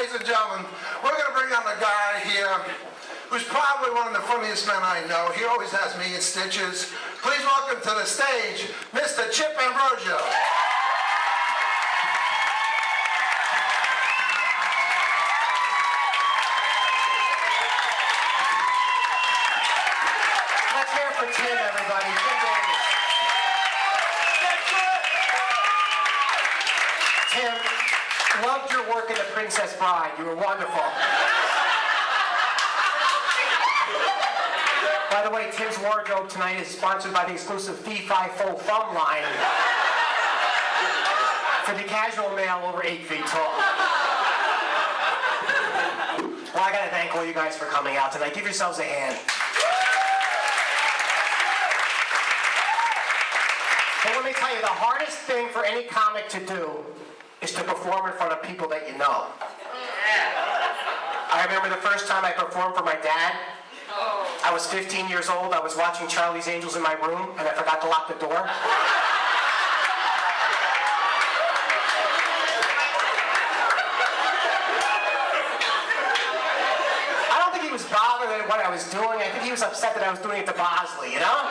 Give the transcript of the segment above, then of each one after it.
ladies and gentlemen, we're going to bring on a guy here who's probably one of the funniest men I know. He always has me in stitches. Please welcome to the stage, Mr. Chip Ambrosio. Let's hear it for Tim, everybody. Tim Davis. Tim, loved your work in The Princess Bride. You were wonderful. By the way, Tim's wardrobe tonight is sponsored by the exclusive Fee-Fi-Fo-Fum line for the casual male over 8 feet tall. Well, I gotta thank all you guys for coming out tonight. Give yourselves a hand. But let me tell you, the hardest thing for any comic to do is to perform in front of people that you know. I remember the first time I performed for my dad. I was 15 years old. I was watching Charlie's Angels in my room, and I forgot to lock the door. I don't think he was bothered at what I was doing. I think he was upset that I was doing it to Bosley, you know?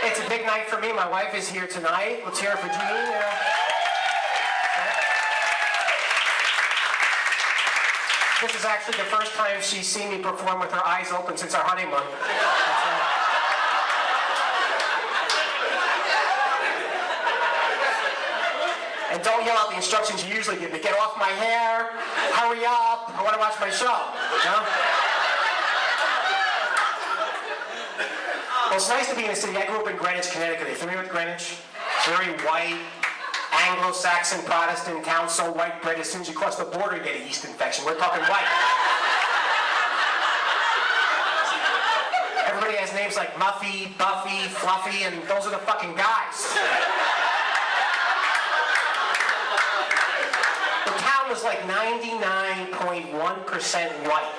It's a big night for me. My wife is here tonight. Let's hear it for Jean. This is actually the first time she's seen me perform with her eyes open since our honeymoon. And don't yell out the instructions you usually give me. Get off my hair, hurry up, I want to watch my show. You know? Well, it's nice to be in a city. I grew up in Greenwich, Connecticut. Are you familiar with Greenwich? It's very white, Anglo-Saxon Protestant town, so white bread, as soon as you cross the border you get a yeast infection. We're talking white. Everybody has names like Muffy, Buffy, Fluffy, and those are the fucking guys. The town was like 99.1% white.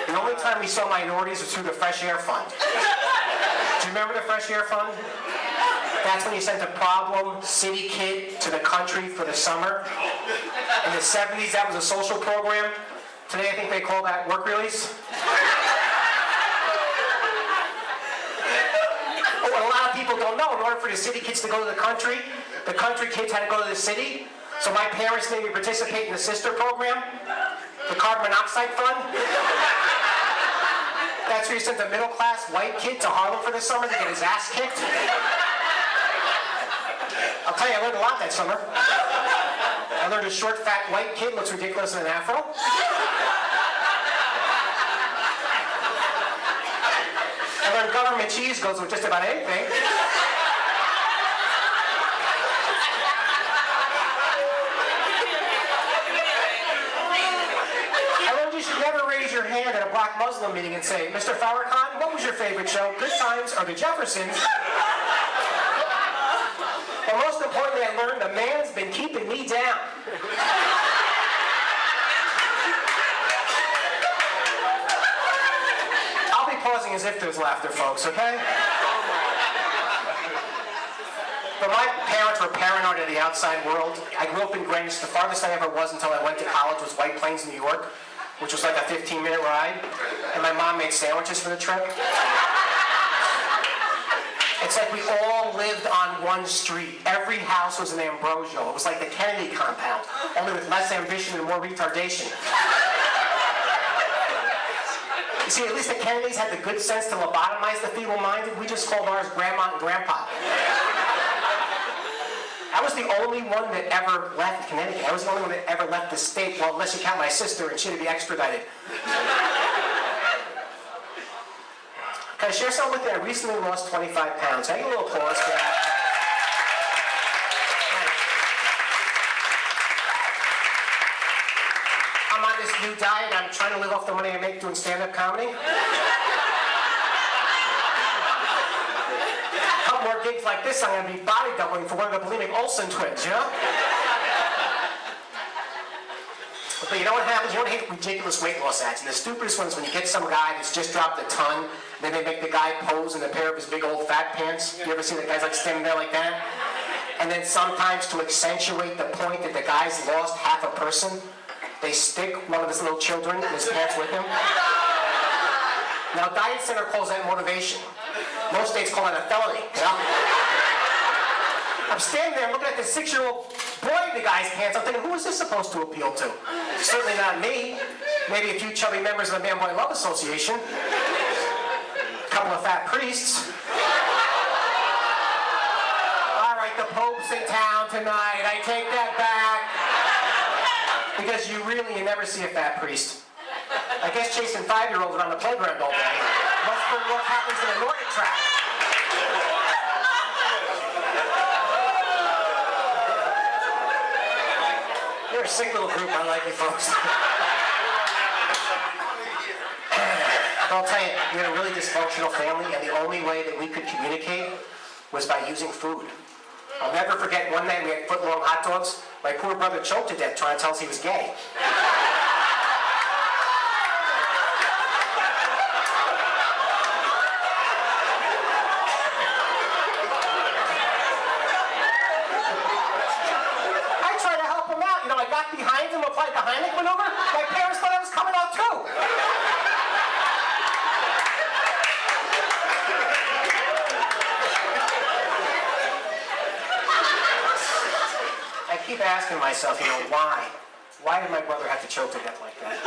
The only time we saw minorities was through the Fresh Air Fund. Do you remember the Fresh Air Fund? That's when you sent a problem city kid to the country for the summer. In the 70s, that was a social program. Today, I think they call that work release. But what a lot of people don't know, in order for the city kids to go to the country kids had to go to the city. So my parents made me participate in the sister program, the carbon monoxide fund. That's where you sent a middle-class white kid to Harlem for the summer to get his ass kicked. I'll tell you, I learned a lot that summer. I learned a short, fat, white kid looks ridiculous in an afro. I learned government cheese goes with just about anything. I learned you should never raise your hand at a black Muslim meeting and say, Mr. Farrakhan, what was your favorite show? Good Times or The Jeffersons? But most importantly, I learned the man's been keeping me down. I'll be pausing as if there's laughter, folks, okay? But my parents were paranoid of the outside world. I grew up in Greenwich. The farthest I ever was until I went to college was White Plains, New York, which was like a 15-minute ride. And my mom made sandwiches for the trip. It's like we all lived on one street. Every house was an Ambrosio. It was like the Kennedy compound, only with less ambition and more retardation. You see, at least the Kennedys had the good sense to lobotomize the feeble-minded. We just called ours Grandma and Grandpa. I was the only one that ever left Connecticut. I was the only one that ever left the state, well, unless you count my sister, and she had to be extradited. Can I share something with you? I recently lost 25 pounds. Can I get a little applause for that? I'm on this new diet. I'm trying to live off the money I make doing stand-up comedy. A couple more gigs like this, I'm going to be body doubling for one of the bulimic Olsen twins, you know? But you know what happens? You don't hate ridiculous weight loss ads. And the stupidest one is when you get some guy that's just dropped a ton, and then they make the guy pose in a pair of his big old fat pants. You ever see the guys like standing there like that? And then sometimes to accentuate the point that the guy's lost half a person, they stick one of his little children in his pants with him. Now, Diet Center calls that motivation. Most states call that a felony, you know? I'm standing there looking at the 6-year-old boy in the guy's pants. I'm thinking, who is this supposed to appeal to? Certainly not me. Maybe a few chubby members of the Man-Boy Love Association. A couple of fat priests. All right, the Pope's in town tonight. I take that back. Because you never see a fat priest. I guess chasing 5-year-olds around the playground all day must be what happens in a Nordic track. You're a sick little group, I like you folks. I'll tell you, we had a really dysfunctional family, and the only way that we could communicate was by using food. I'll never forget one night we had foot-long hot dogs. My poor brother choked to death trying to tell us he was gay. Behind him, applied the Heimlich maneuver. My parents thought I was coming out too. I keep asking myself, why? Why did my brother have to choke to death like that?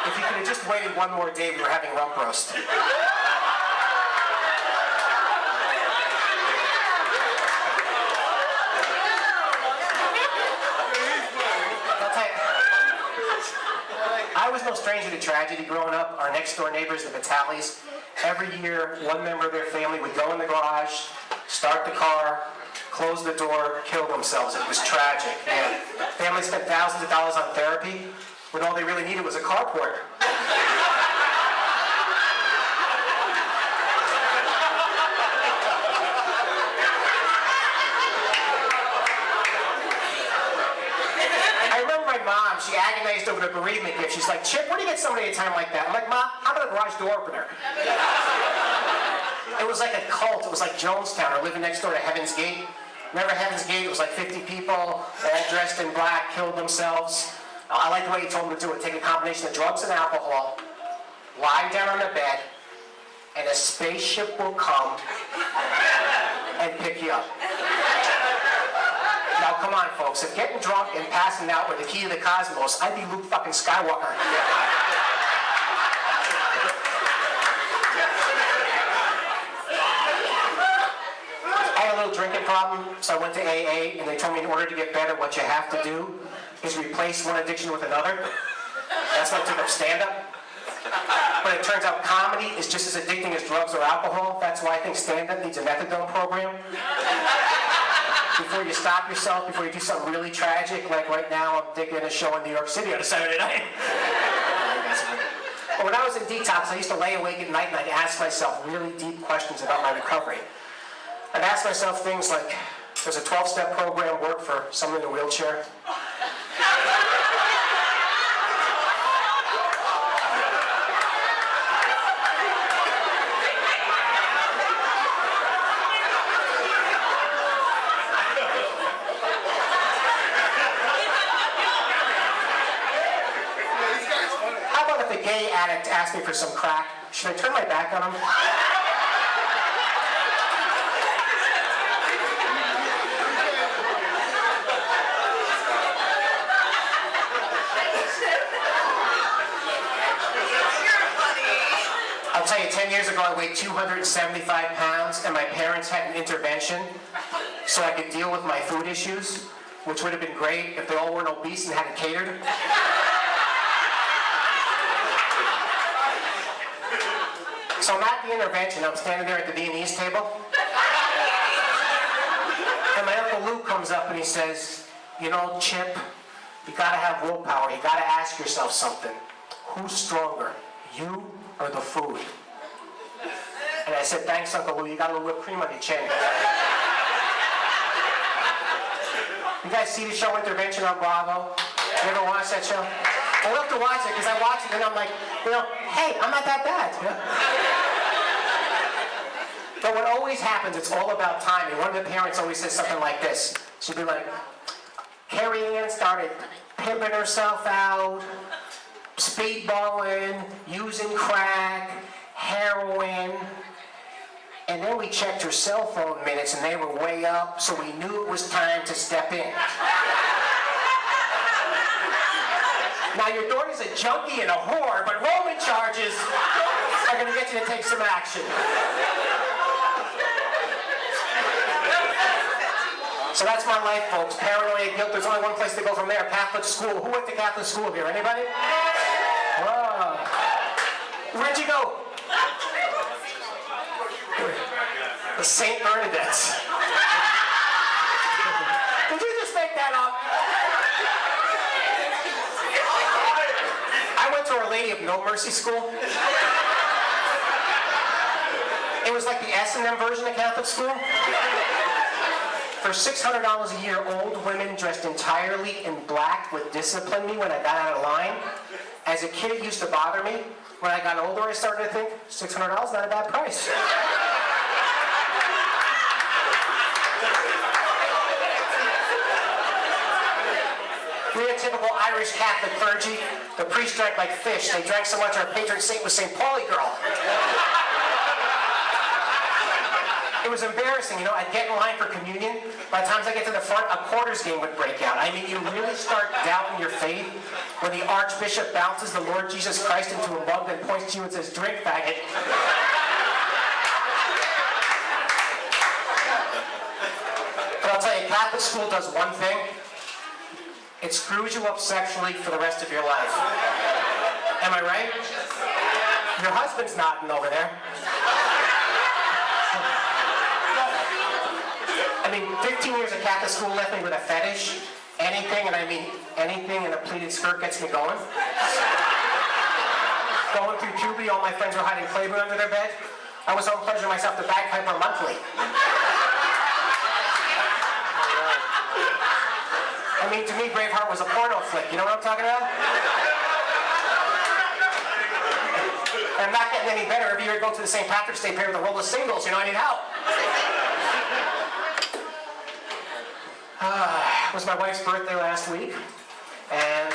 If he could have just waited one more day, we were having rump roast. I was no stranger to tragedy growing up. Our next door neighbors, the Vitalis, every year one member of their family would go in the garage, start the car, close the door, kill themselves. It was tragic. Yeah. Families spent thousands of dollars on therapy when all they really needed was a carport. Mom, she agonized over the bereavement gift. She's like, Chip, where do you get somebody at a time like that? I'm like, Mom, how about a garage door opener? It was like a cult. It was like Jonestown, or living next door to Heaven's Gate. Remember Heaven's Gate? It was like 50 people, all dressed in black, killed themselves. I like the way he told them to do it. Take a combination of drugs and alcohol, lie down on the bed, and a spaceship will come and pick you up. Now, come on, folks. If getting drunk and passing out were the key to the cosmos, I'd be Luke fucking Skywalker. I had a little drinking problem, so I went to AA, and they told me in order to get better, what you have to do is replace one addiction with another. That's why I took up stand-up. But it turns out comedy is just as addicting as drugs or alcohol. That's why I think stand-up needs a methadone program. Before you stop yourself, before you do something really tragic, like right now I'm thinking of a show in New York City on a Saturday night. But when I was in detox, I used to lay awake at night and I'd ask myself really deep questions about my recovery. I'd ask myself things like, does a 12-step program work for someone in a wheelchair? Gay addict asked me for some crack. Should I turn my back on him? I'll tell you, 10 years ago I weighed 275 pounds and my parents had an intervention so I could deal with my food issues, which would have been great if they all weren't obese and had it catered. So I'm at the intervention, I'm standing there at the Viennese table, and my Uncle Lou comes up and he says, Chip, you gotta have willpower, you gotta ask yourself something. Who's stronger, you or the food? And I said, thanks, Uncle Lou, you got a little whipped cream on your chin. You guys see the show Intervention on Bravo? You ever watch that show? I love to watch it because I watch it and I'm like, hey, I'm not that bad. But what always happens, it's all about timing. One of the parents always says something like this. She'd be like, Carrie Ann started pimping herself out, speedballing, using crack, heroin, and then we checked her cell phone minutes and they were way up, so we knew it was time to step in. Now your daughter's a junkie and a whore, but Roman charges are going to get you to take some action. So that's my life, folks. Paranoia, guilt. There's only one place to go from there. Catholic school. Who went to Catholic school here? Anybody? Wow. Where'd you go? The St. Bernadette's. Did you just make that up? I went to Our Lady of No Mercy school. It was like the S&M version of Catholic school. For $600 a year, old women dressed entirely in black would discipline me when I got out of line. As a kid, it used to bother me. When I got older, I started to think, $600 is not a bad price. We had typical Irish Catholic clergy. The priest drank like fish. They drank so much our patron saint was St. Pauli girl. It was embarrassing, I'd get in line for communion. By the time I get to the front, a quarters game would break out. I mean, you really start doubting your faith when the Archbishop bounces the Lord Jesus Christ into a mug and points to you and says, drink, faggot. But I'll tell you, Catholic school does one thing. It screws you up sexually for the rest of your life. Am I right? Your husband's nodding over there. I mean, 15 years of Catholic school left me with a fetish. Anything, and I mean anything in a pleated skirt gets me going. Going through puberty, all my friends were hiding Playboy under their bed. I was home pleasuring myself to Bagpiper monthly. I mean, to me, Braveheart was a porno flick. You know what I'm talking about? And I'm not getting any better. Every year I go to the St. Patrick's Day prayer with a roll of singles. I need help. It was my wife's birthday last week, and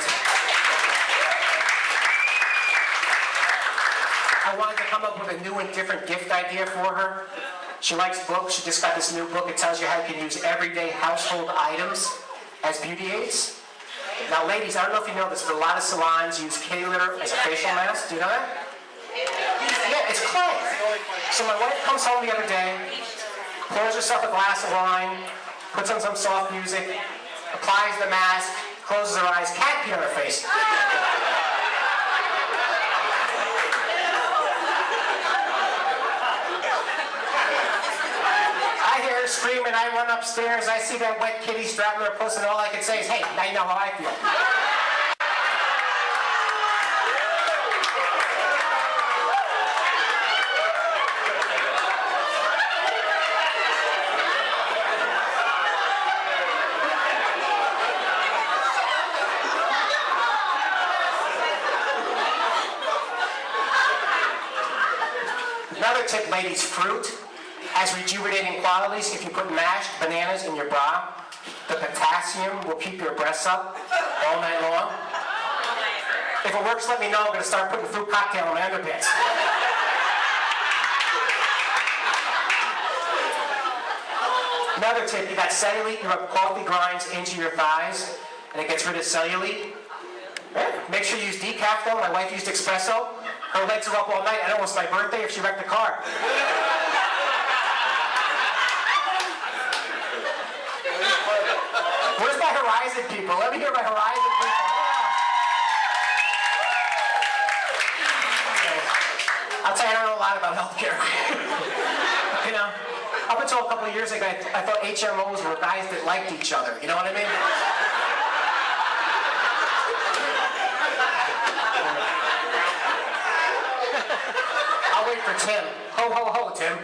I wanted to come up with a new and different gift idea for her. She likes books. She just got this new book. It tells you how you can use everyday household items as beauty aids. Now, ladies, I don't know if you know this, but a lot of salons use kitty litter as a facial mask. Do you know that? Yeah, it's clay. So my wife comes home the other day, pours herself a glass of wine, puts on some soft music, applies the mask, closes her eyes, cat pee on her face. I hear her screaming, I run upstairs, I see that wet kitty strapping her puss, and all I can say is, hey, now you know how I feel. Another tip, ladies, fruit has rejuvenating qualities. If you put mashed bananas in your bra, the potassium will keep your breasts up all night long. If it works, let me know. I'm going to start putting fruit cocktail in my underpants. Another tip, you got cellulite, you rub coffee grinds into your thighs, and it gets rid of cellulite. Make sure you use decaf though. My wife used espresso. Her legs are up all night. I know it's my birthday if she wrecked the car. Where's my Horizon people? Let me hear my Horizon people. Yeah. I'll tell you, I don't know a lot about healthcare. Up until a couple of years ago, I thought HMOs were guys that liked each other. You know what I mean? I'll wait for Tim. Ho, ho, ho, Tim.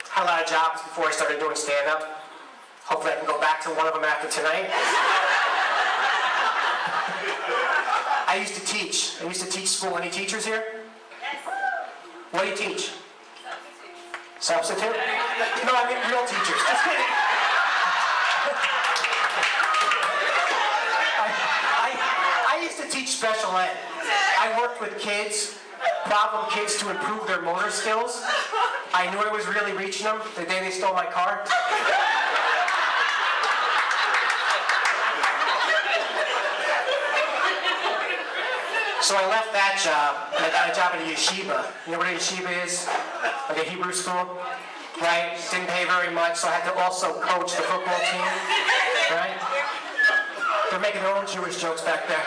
Had a lot of jobs before I started doing stand-up. Hopefully I can go back to one of them after tonight. I used to teach. I used to teach school. Any teachers here? Yes. What do you teach? Substitute? No, I mean real teachers. Just kidding. I used to teach special ed. I worked with kids, problem kids, to improve their motor skills. I knew I was really reaching them the day they stole my car. So I left that job, and I got a job at a yeshiva. You know what a yeshiva is? Like a Hebrew school, right? Didn't pay very much, so I had to also coach the football team, right? They're making their own Jewish jokes back there.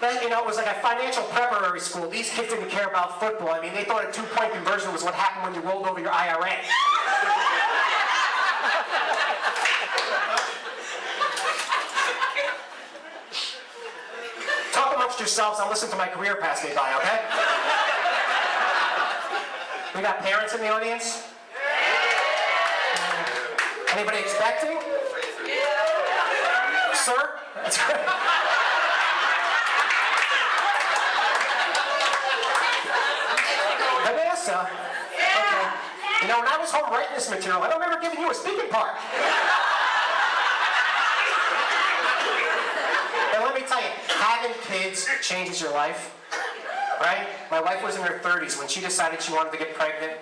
Then, you know, it was like a financial preparatory school. These kids didn't care about football. I mean, they thought a 2-point conversion was what happened when you rolled over your IRA. Talk amongst yourselves and listen to my career pass me by, okay? We got parents in the audience? Anybody expecting? Sir? That's great. Vanessa? Okay. You know, when I was home writing this material, I don't remember giving you a speaking part. And let me tell you, having kids changes your life, right? My wife was in her 30s when she decided she wanted to get pregnant.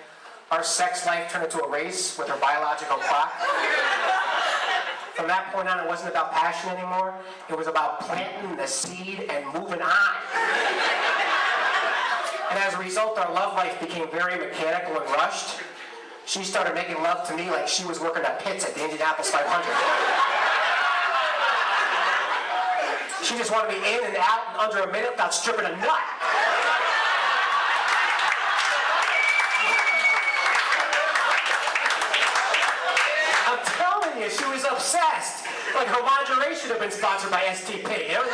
Our sex life turned into a race with her biological clock. From that point on, it wasn't about passion anymore. It was about planting the seed and moving on. And as a result, our love life became very mechanical and rushed. She started making love to me like she was working at pits at the Indianapolis 500. She just wanted me in and out in under a minute without stripping a nut. I'm telling you, she was obsessed. Like her lingerie should have been sponsored by STP. You know?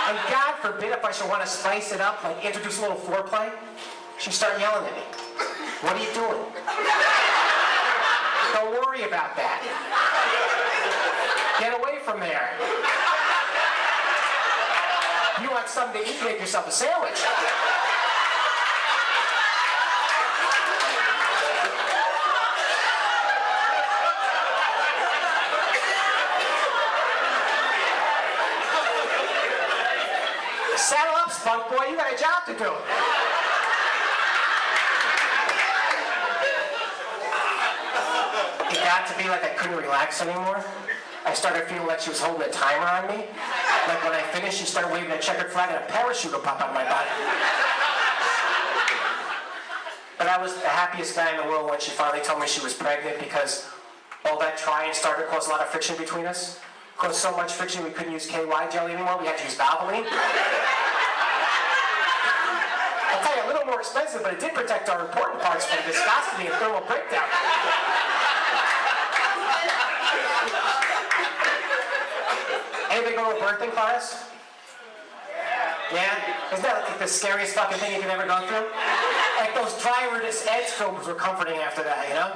And God forbid if I should want to spice it up, like introduce a little foreplay, she'd start yelling at me. What are you doing? Don't worry about that. Get away from there. You want something to eat, make yourself a sandwich. Saddle up, spunk boy, you got a job to do. It got to be like I couldn't relax anymore. I started feeling like she was holding a timer on me. Like when I finished, she started waving a checkered flag and a parachute would pop out of my body. But I was the happiest guy in the world when she finally told me she was pregnant, because all that trying started to cause a lot of friction between us. Caused so much friction we couldn't use KY jelly anymore. We had to use Valvoline. I'll tell you, a little more expensive, but it did protect our important parts from viscosity and thermal breakdown. Anybody go to a birthing class? Yeah? Isn't that like the scariest fucking thing you can ever go through? Like those dry Erdis Eds films were comforting after that, you know?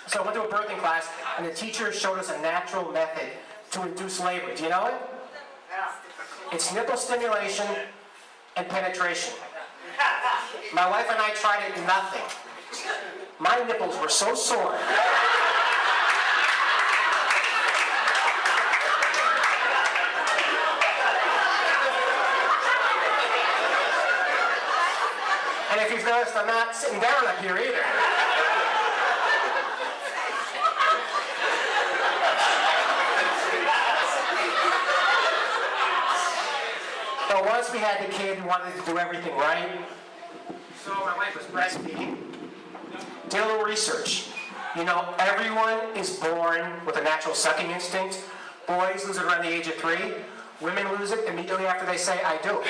So I went to a birthing class, and the teacher showed us a natural method to induce labor. Do you know it? It's nipple stimulation and penetration. My wife and I tried it, nothing. My nipples were so sore. And if you've noticed, I'm not sitting down up here either. So once we had the kid, we wanted to do everything right. So my wife was breastfeeding. Did a little research. You know, everyone is born with a natural sucking instinct. Boys lose it around the age of 3. Women lose it immediately after they say, I do.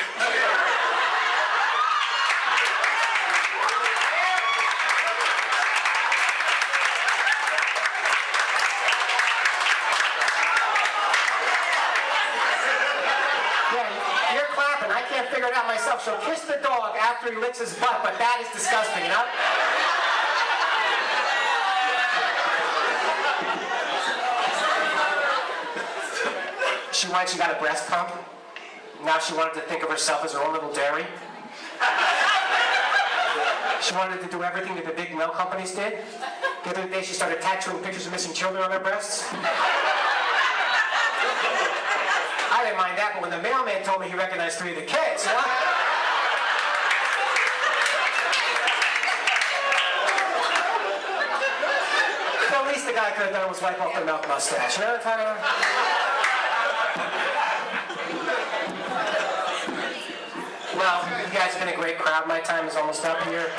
Figure it out myself. So kiss the dog after he licks his butt, but that is disgusting, you know? She got a breast pump. Now she wanted to think of herself as her own little dairy. She wanted to do everything that the big milk companies did. The other day she started tattooing pictures of missing children on her breasts. I didn't mind that, but when the mailman told me he recognized 3 of the kids, you know? The least the guy could have done was wipe off the milk mustache, you know what I'm talking about? Well, you guys have been a great crowd. My time is almost up here.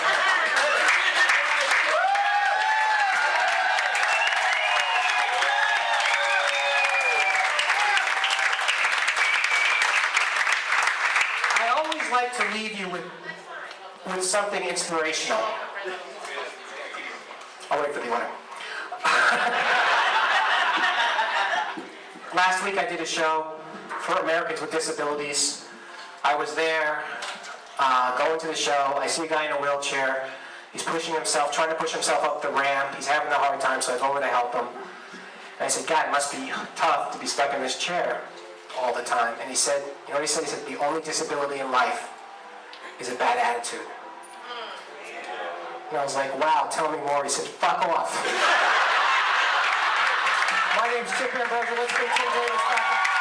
I always like to leave you with something inspirational. I'll wait for the order. Last week I did a show for Americans with Disabilities. I was there, going to the show. I see a guy in a wheelchair. He's pushing himself, trying to push himself up the ramp. He's having a hard time, so I go over to help him. And I said, God, it must be tough to be stuck in this chair all the time. And he said, you know what he said? He said, the only disability in life is a bad attitude. And I was like, wow, tell me more. He said, fuck off. My name's Chip Ambrosio. Let's bring Tim Davis back up.